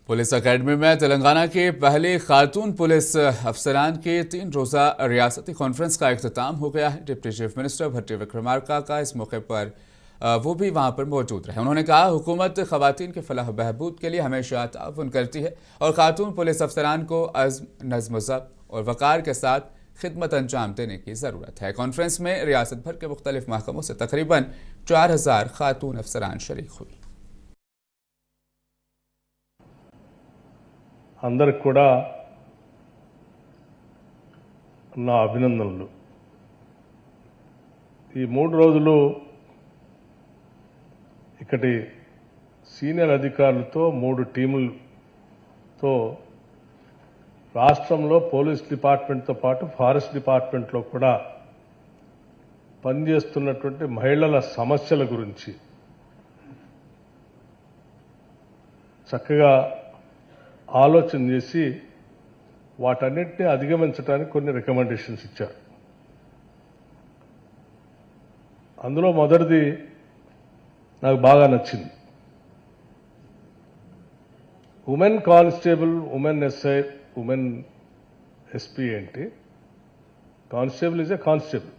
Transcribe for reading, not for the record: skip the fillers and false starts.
Police academy में तेलंगाना के पहले खातून पुलिस अफसरान के 3 रोज़ा रियासती कॉन्फ्रेंस का इख्तिताम हो गया है। डिप्टी चीफ मिनिस्टर भट्टी विक्रमार्का का इस मौके पर वो भी वहां पर मौजूद रहे। उन्होंने कहा, हुकूमत खवातीन के फलाह बहबूद के लिए हमेशा ताउन करती है और खातून पुलिस अफसरान को अज़्म, नज़्म ज़ब्त और वक़ार के साथ खिदमत अंजाम देने की ज़रूरत है। कॉन्फ्रेंस में रियासत भर के मुख्तलिफ महकमों से तकरीबन 4000 खातून अफसरान शरीक हुई। అందరికి కూడా నా అభినందనలు। ఈ 3 రోజులు ఇక్కడి సీనియర్ అధికారులతో 3 టీములతో రాష్ట్రంలో పోలీస్ డిపార్ట్మెంట్తో పాటు ఫారెస్ట్ డిపార్ట్మెంట్లో కూడా పనిచేస్తున్నటువంటి మహిళల సమస్యల గురించి చక్కగా ఆలోచన చేసి వాటన్నిటిని అధిగమించడానికి కొన్ని రికమెండేషన్స్ ఇచ్చారు। అందులో మొదటిది నాకు బాగా నచ్చింది। Women constable, women SI, women SP ఏంటి, కానిస్టేబుల్ ఈజ్ ఏ కానిస్టేబుల్,